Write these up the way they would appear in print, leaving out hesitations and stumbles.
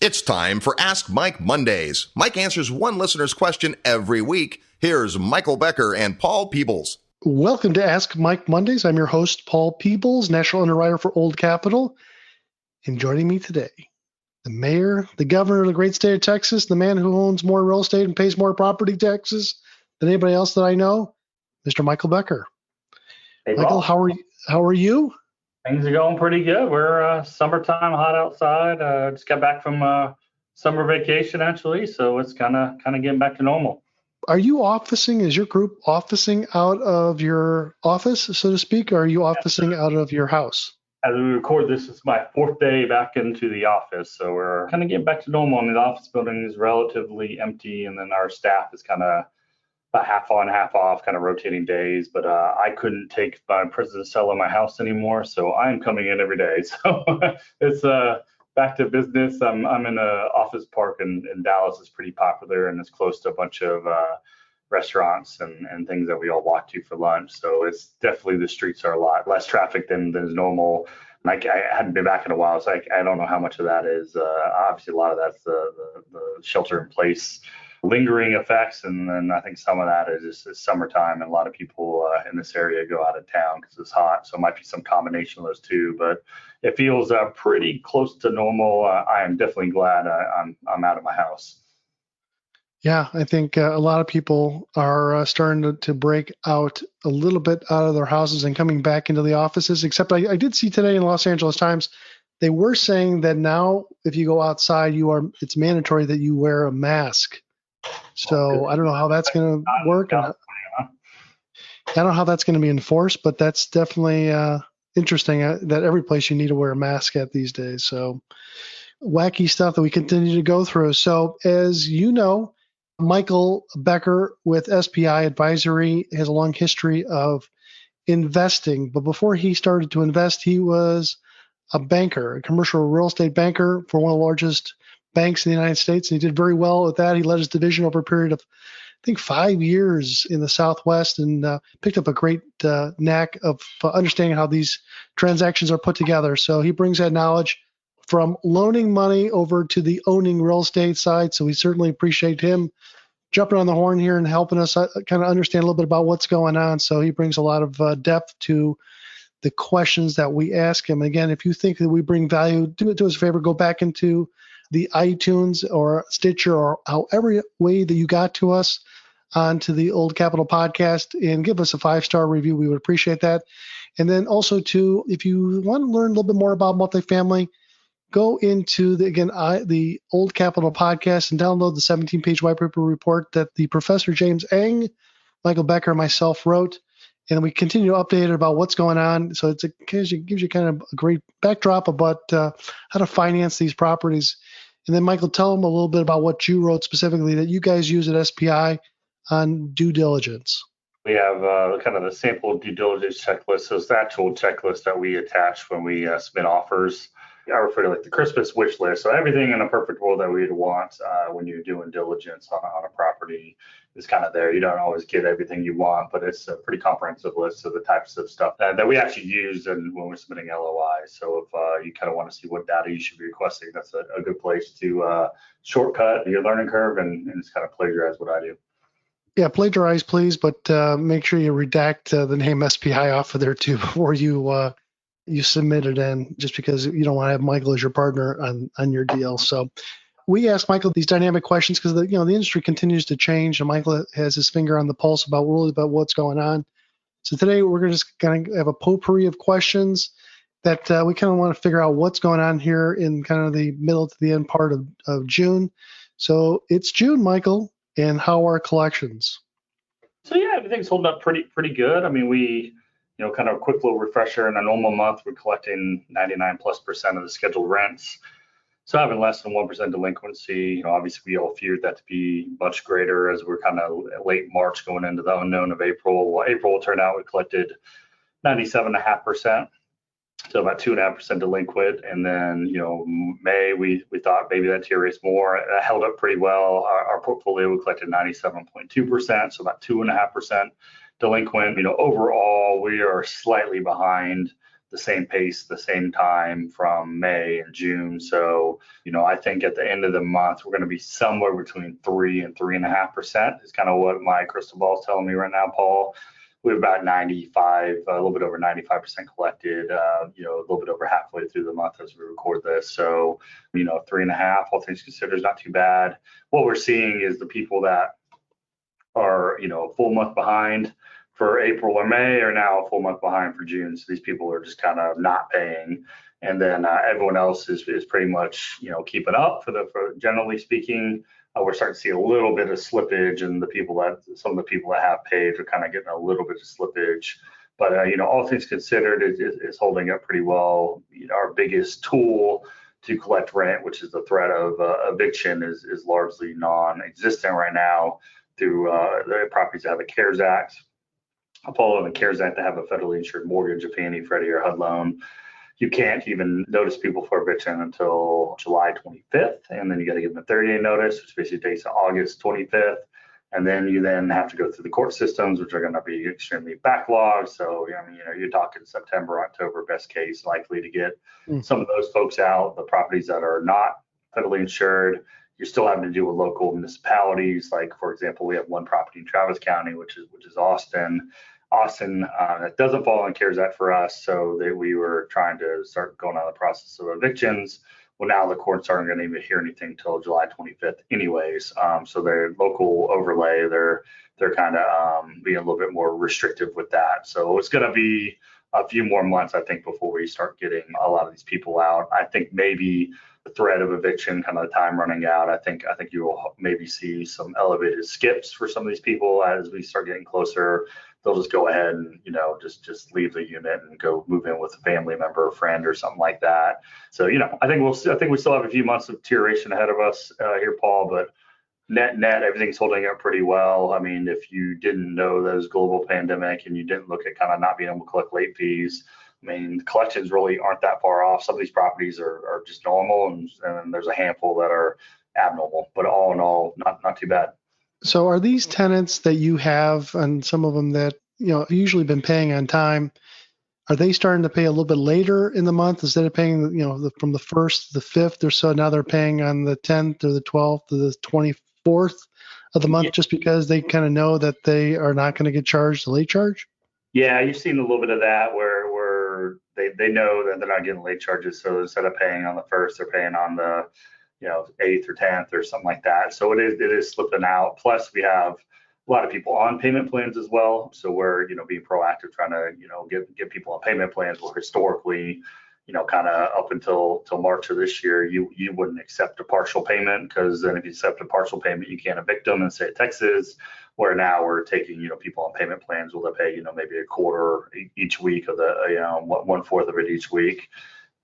It's time for Ask Mike Mondays. Mike answers one listener's question every week. Here's Michael Becker and Paul Peebles. Welcome to Ask Mike Mondays. I'm your host, Paul Peebles, National Underwriter for Old Capital. And joining me today, the mayor, the governor of the great state of Texas, the man who owns more real estate and pays more property taxes than anybody else that I know, Mr. Michael Becker. Hey, Michael, Paul. how are you? Things are going pretty good. We're summertime, hot outside. Just got back from summer vacation, actually, so it's kind of getting back to normal. Are you officing? Is your group officing out of your office, so to speak, or are you officing out of your house? As we record this, it's my fourth day back into the office, so we're kind of getting back to normal. I mean, the office building is relatively empty, and then our staff is kind of about half on, half off, kind of rotating days. But I couldn't take my president's cell in my house anymore, so I'm coming in every day. So it's back to business. I'm in an office park in Dallas. It's pretty popular, and it's close to a bunch of restaurants and things that we all walk to for lunch. So it's definitely, the streets are a lot less traffic than is normal. Like, I hadn't been back in a while, so I don't know how much of that is. Obviously, a lot of that's the shelter in place lingering effects, and then I think some of that is just it's summertime, and a lot of people in this area go out of town because it's hot. So it might be some combination of those two, but it feels pretty close to normal. I am definitely glad I'm out of my house. Yeah, I think a lot of people are starting to break out a little bit out of their houses and coming back into the offices, except I did see today in Los Angeles Times, they were saying that now if you go outside, it's mandatory that you wear a mask. So I don't know how that's going to work. I don't know how that's going to be enforced, but that's definitely interesting that every place you need to wear a mask at these days. So wacky stuff that we continue to go through. So as you know, Michael Becker with SPI Advisory has a long history of investing. But before he started to invest, he was a banker, a commercial real estate banker for one of the largest banks in the United States. And he did very well with that. He led his division over a period of, I think, 5 years in the Southwest, and picked up a great knack of understanding how these transactions are put together. So he brings that knowledge from loaning money over to the owning real estate side. So we certainly appreciate him jumping on the horn here and helping us kind of understand a little bit about what's going on. So he brings a lot of depth to the questions that we ask him. Again, if you think that we bring value, do us a favor, go back into the iTunes or Stitcher or however way that you got to us onto the Old Capital podcast and give us a 5-star review. We would appreciate that. And then also too, if you want to learn a little bit more about multifamily, go into the Old Capital podcast and download the 17-page white paper report that the Professor James Eng, Michael Becker, and myself wrote. And we continue to update it about what's going on. So it gives you kind of a great backdrop about how to finance these properties. And then, Michael, tell them a little bit about what you wrote specifically that you guys use at SPI on due diligence. We have kind of the sample due diligence checklist. So it's the actual checklist that we attach when we submit offers. I refer to like the Christmas wish list. So everything in a perfect world that we'd want when you're doing diligence on a property is kind of there. You don't always get everything you want, but it's a pretty comprehensive list of the types of stuff that we actually use when we're submitting LOI. So if you kind of want to see what data you should be requesting, that's a good place to shortcut your learning curve and just kind of plagiarize what I do. Yeah, plagiarize, please, but make sure you redact the name SPI off of there too before you submit it in, just because you don't want to have Michael as your partner on your deal. So we ask Michael these dynamic questions because the industry continues to change, and Michael has his finger on the pulse about what's going on. So today we're just going to have a potpourri of questions that we kind of want to figure out what's going on here in kind of the middle to the end part of June. So it's June, Michael, and how are collections? So yeah, everything's holding up pretty good. I mean, we kind of a quick little refresher. In a normal month, we're collecting 99+% of the scheduled rents. So having less than 1% delinquency, obviously we all feared that to be much greater as we're kind of late March going into the unknown of April. Well, April will turn out we collected 97.5%. So about 2.5% delinquent. And then, May, we thought maybe that deteriorates more. That held up pretty well. Our portfolio, we collected 97.2%, so about 2.5% delinquent. Overall, we are slightly behind the same pace, the same time from May and June. So, I think at the end of the month, we're going to be somewhere between 3 and 3.5% is kind of what my crystal ball is telling me right now, Paul. We're about 95, a little bit over 95% collected, a little bit over halfway through the month as we record this. So, 3.5, all things considered, is not too bad. What we're seeing is the people that are, a full month behind for April or May are now a full month behind for June. So these people are just kind of not paying. And then everyone else is pretty much, keeping up for generally speaking. We're starting to see a little bit of slippage, and some of the people that have paid are kind of getting a little bit of slippage. But, all things considered, is holding up pretty well. Our biggest tool to collect rent, which is the threat of eviction, is largely non-existent right now through the properties that have a CARES Act. Follow the CARES Act to have a federally insured mortgage, a Fannie, Freddie, or HUD loan. You can't even notice people for eviction until July 25th, and then you got to give them a 30-day notice, which basically takes August 25th. And then you have to go through the court systems, which are going to be extremely backlogged. So, you're talking September, October, best case, likely to get some of those folks out. The properties that are not federally insured, you're still having to deal with local municipalities. Like, for example, we have one property in Travis County, which is Austin. That doesn't fall on CARES Act for us, so we were trying to start going on the process of evictions. Well, now the courts aren't going to even hear anything until July 25th anyways. So their local overlay, they're kind of being a little bit more restrictive with that. So it's going to be a few more months, I think, before we start getting a lot of these people out. I think maybe the threat of eviction, kind of the time running out, I think you will maybe see some elevated skips for some of these people as we start getting closer. They'll just go ahead and, just leave the unit and go move in with a family member or friend or something like that. So, I think we still have a few months of deterioration ahead of us here, Paul, but net, everything's holding up pretty well. I mean, if you didn't know there was a global pandemic and you didn't look at kind of not being able to collect late fees, I mean, collections really aren't that far off. Some of these properties are just normal, and there's a handful that are abnormal, but all in all, not too bad. So are these tenants that you have, and some of them that, usually been paying on time, are they starting to pay a little bit later in the month instead of paying, from the 1st to the 5th or so? Now they're paying on the 10th or the 12th or the 24th of the month, just because they kind of know that they are not going to get charged the late charge? Yeah, you've seen a little bit of that where they know that they're not getting late charges. So instead of paying on the 1st, they're paying on the 8th or 10th or something like that. So it is slipping out. Plus we have a lot of people on payment plans as well. So we're, being proactive, trying to, get people on payment plans where historically, kind of up until March of this year, you wouldn't accept a partial payment, because then if you accept a partial payment, you can't evict them in the state of Texas. Where now we're taking, people on payment plans will pay, maybe a quarter each week of the, 1/4 of it each week.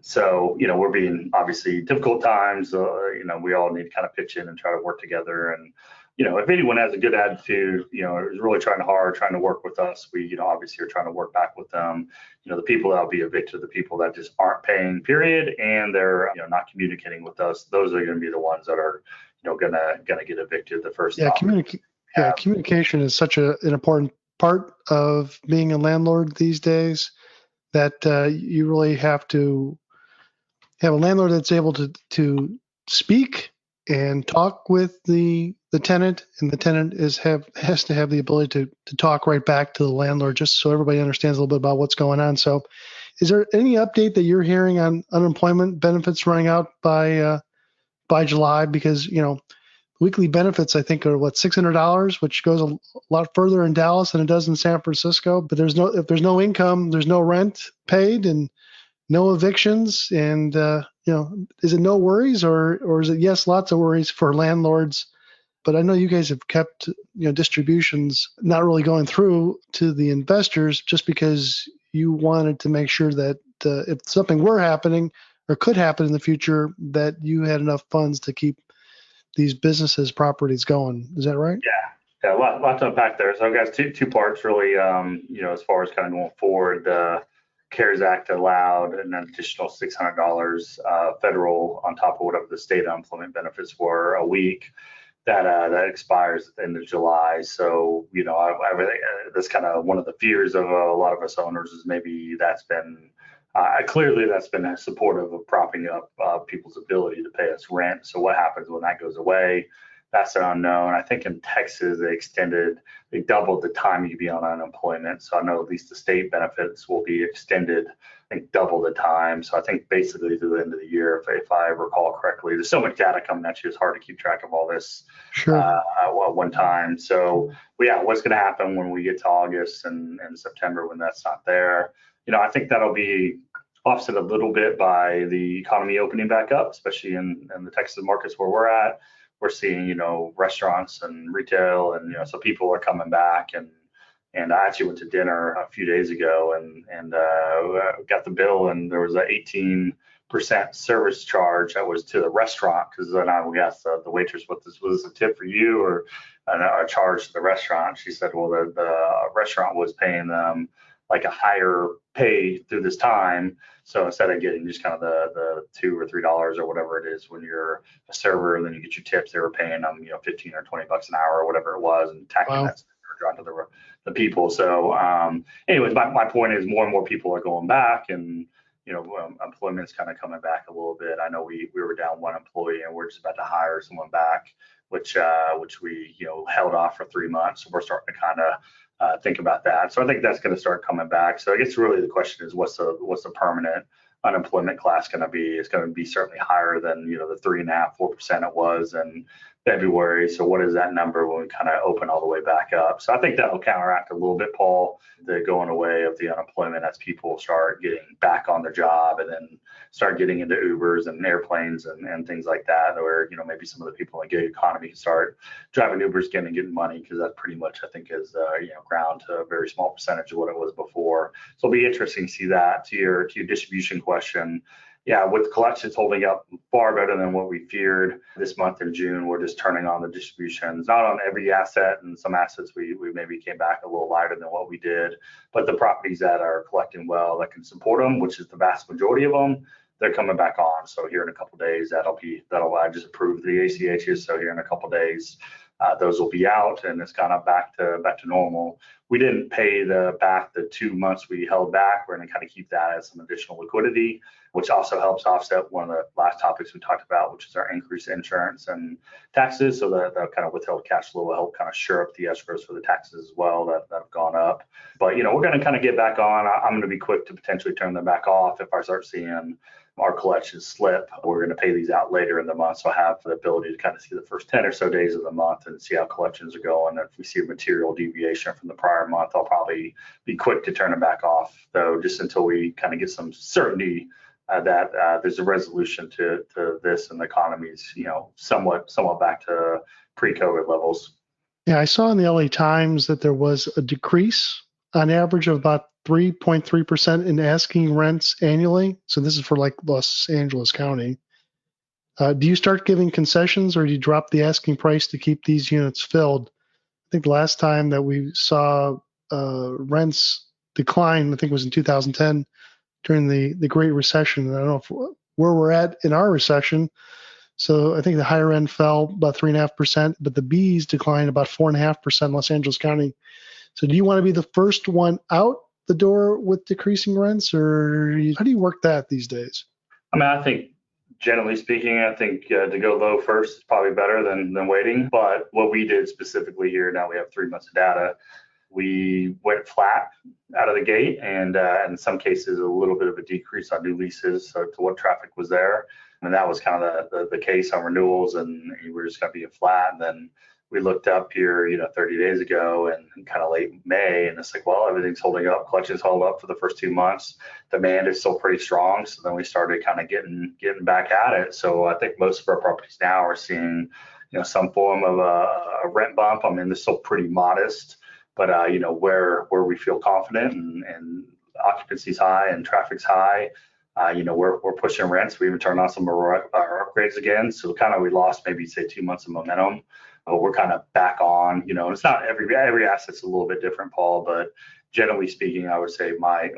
So, we're being obviously difficult times. We all need to kind of pitch in and try to work together. And, if anyone has a good attitude, is really trying to work with us, we, obviously are trying to work back with them. The people that'll be evicted, the people that just aren't paying, period, and they're, not communicating with us, those are going to be the ones that are, gonna get evicted the first time. Communication is such an important part of being a landlord these days, that you really have to have a landlord that's able to speak and talk with the tenant, and the tenant has to have the ability to talk right back to the landlord, just so everybody understands a little bit about what's going on. So is there any update that you're hearing on unemployment benefits running out by July? Because, weekly benefits, I think, are $600, which goes a lot further in Dallas than it does in San Francisco. But if there's no income, there's no rent paid and no evictions. And, is it no worries, or is it, yes, lots of worries for landlords? But I know you guys have kept, distributions not really going through to the investors, just because you wanted to make sure that if something were happening or could happen in the future, that you had enough funds to keep these businesses, properties going. Is that right? Yeah, a lot to unpack there. So, guys, two parts really. As far as kind of going forward, the CARES Act allowed an additional $600 federal on top of whatever the state unemployment benefits were a week. That expires at the end of July. So, I really, that's kind of one of the fears of a lot of us owners, is maybe that's been Clearly, that's been supportive of propping up people's ability to pay us rent. So what happens when that goes away? That's an unknown. I think in Texas, they doubled the time you can be on unemployment. So I know at least the state benefits will be extended, I think double the time. So I think basically through the end of the year, if I recall correctly, there's so much data coming at you, it's hard to keep track of all this at one time. So yeah, what's going to happen when we get to August and September when that's not there? I think that'll be offset a little bit by the economy opening back up, especially in the Texas markets where we're at. We're seeing, restaurants and retail, and so people are coming back. And I actually went to dinner a few days ago and got the bill, and there was an 18% service charge that was to the restaurant, because then we asked the waitress, was this a tip for you or a charge to the restaurant? She said, well, the restaurant was paying them like a higher pay through this time. So instead of getting just kind of the $2 or $3 or whatever it is when you're a server, and then you get your tips, they were paying them, 15 or 20 bucks an hour or whatever it was, and tacking that onto the people. So anyways, my point is more and more people are going back, and employment's kind of coming back a little bit. I know we were down one employee, and we're just about to hire someone back, which we held off for 3 months. So we're starting to kind of think about that. So I think that's going to start coming back. So I guess really the question is, what's the permanent unemployment class going to be? It's going to be certainly higher than the 3.5%, 4% it was in February. So what is that number when we kind of open all the way back up? So I think that will counteract a little bit, Paul, the going away of the unemployment as people start getting back on their job, and then start getting into Ubers and airplanes and things like that, where maybe some of the people in the gig economy can start driving Ubers again and getting money, because that pretty much I think is ground to a very small percentage of what it was before. So it'll be interesting to see that. To your distribution question, yeah, with collections holding up far better than what we feared this month in June, we're just turning on the distributions, not on every asset, and some assets we maybe came back a little lighter than what we did, but the properties that are collecting well, that can support them, which is the vast majority of them, they're coming back on. So here in a couple of days, I just approved the ACHs. So here in a couple of days, those will be out, and it's kind of back to normal. We didn't pay back the 2 months we held back. We're going to kind of keep that as some additional liquidity, which also helps offset one of the last topics we talked about, which is our increased insurance and taxes. So that kind of withheld cash flow will help kind of shore up the escrows for the taxes as well that have gone up. But we're going to kind of get back on. I'm going to be quick to potentially turn them back off if I start seeing our collections slip. We're going to pay these out later in the month, so I have the ability to kind of see the first 10 or so days of the month and see how collections are going. And if we see a material deviation from the prior month, I'll probably be quick to turn them back off, though, just until we kind of get some certainty that there's a resolution to this, and the economy's somewhat back to pre-COVID levels. Yeah, I saw in the LA Times that there was a decrease on average of about 3.3% in asking rents annually. So this is for like Los Angeles County. Do you start giving concessions, or do you drop the asking price to keep these units filled? I think the last time that we saw rents decline, I think it was in 2010 during the Great Recession. I don't know where we're at in our recession. So I think the higher end fell about 3.5%, but the Bs declined about 4.5% in Los Angeles County. So do you want to be the first one out the door with decreasing rents, or how do you work that these days? I think generally speaking, to go low first is probably better than waiting. But what we did specifically here, now we have 3 months of data, we went flat out of the gate, and in some cases a little bit of a decrease on new leases, so to what traffic was there. And that was kind of the case on renewals, and we were just going to be flat. And then we looked up here, 30 days ago and kind of late May, and it's like, well, everything's holding up. Collections held up for the first 2 months. Demand is still pretty strong. So then we started kind of getting back at it. So I think most of our properties now are seeing, some form of a rent bump. They're still pretty modest, but where we feel confident and occupancy's high and traffic's high, we're pushing rents. We even turned on some of our upgrades again. So kind of we lost maybe say 2 months of momentum. But we're kind of back on. It's not every asset's a little bit different, Paul, but generally speaking, I would say my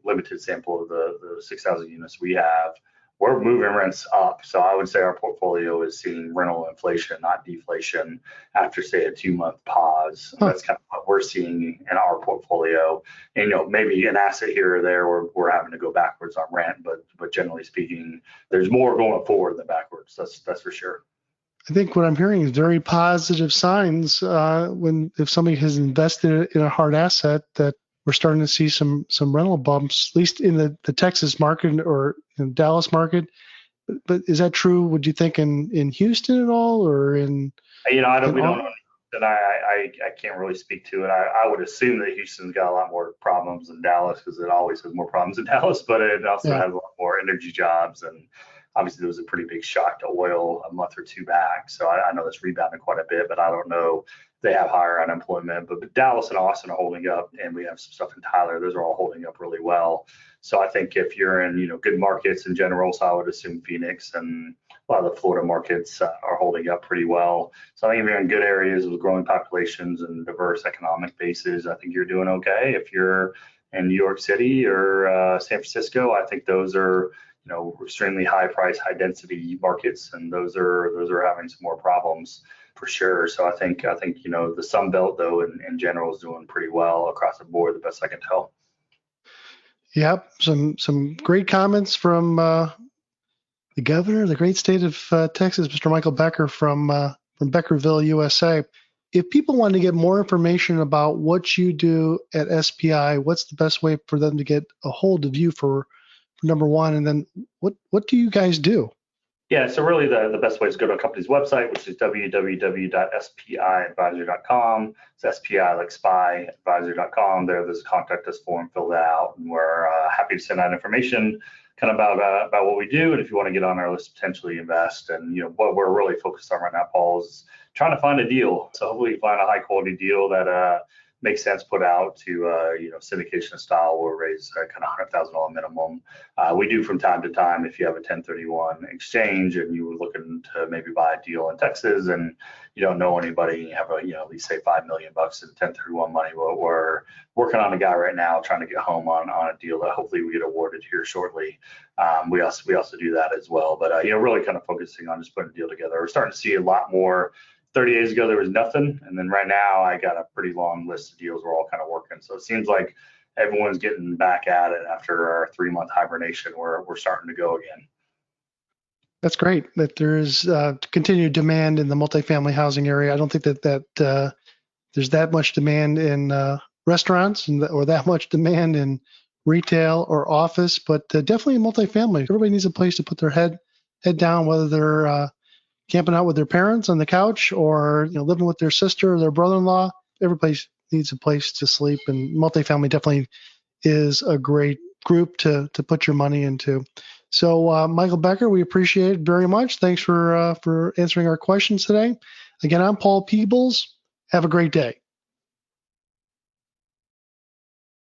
limited sample of the 6,000 units we have, we're moving rents up. So I would say our portfolio is seeing rental inflation, not deflation, after say a 2-month pause. Huh. That's kind of what we're seeing in our portfolio. And maybe an asset here or there where we're having to go backwards on rent, but generally speaking, there's more going forward than backwards. That's for sure. I think what I'm hearing is very positive signs if somebody has invested in a hard asset, that we're starting to see some rental bumps, at least in the Texas market or in Dallas market. But is that true? Would you think in Houston at all, or in? We don't know. And I can't really speak to it. I would assume that Houston's got a lot more problems than Dallas, because it always has more problems in Dallas, but it also has a lot more energy jobs. And obviously there was a pretty big shock to oil a month or two back. So I know that's rebounded quite a bit, but I don't know if they have higher unemployment. But Dallas and Austin are holding up, and we have some stuff in Tyler. Those are all holding up really well. So I think if you're in, good markets in general, so I would assume Phoenix and a lot of the Florida markets are holding up pretty well. So I think if you're in good areas with growing populations and diverse economic bases, I think you're doing okay. If you're in New York City or San Francisco, I think those are extremely high price, high density markets, and those are having some more problems for sure. So I think the Sun Belt though in general is doing pretty well across the board, the best I can tell. Yep, some great comments from the governor of the great state of Texas, Mr. Michael Becker from Beckerville, USA. If people want to get more information about what you do at SPI, what's the best way for them to get a hold of you for number one? And then what do you guys do? Yeah, so really the best way is to go to a company's website, which is www.spiadvisory.com. It's SPI like SPI Advisory.com. There's a contact us form filled out, and we're happy to send out information kind of about what we do. And if you want to get on our list, potentially invest. And what we're really focused on right now, Paul, is trying to find a deal. So hopefully you find a high quality deal that makes sense put out to syndication style, or raise kind of $100,000 minimum. We do from time to time, if you have a 1031 exchange and you were looking to maybe buy a deal in Texas and you don't know anybody, you have at least say $5 million in 1031 money. Well, we're working on a guy right now trying to get home on a deal that hopefully we get awarded here shortly. We also do that as well, but really kind of focusing on just putting a deal together. We're starting to see a lot more. 30 days ago, there was nothing. And then right now I got a pretty long list of deals we're all kind of working. So it seems like everyone's getting back at it after our 3-month hibernation. We're starting to go again. That's great that there is continued demand in the multifamily housing area. I don't think that there's that much demand in restaurants or that much demand in retail or office, but definitely in multifamily. Everybody needs a place to put their head down, whether they're camping out with their parents on the couch or living with their sister or their brother-in-law. Everybody needs a place to sleep, and multifamily definitely is a great group to put your money into. So Michael Becker, we appreciate it very much. Thanks for answering our questions today. Again, I'm Paul Peebles. Have a great day.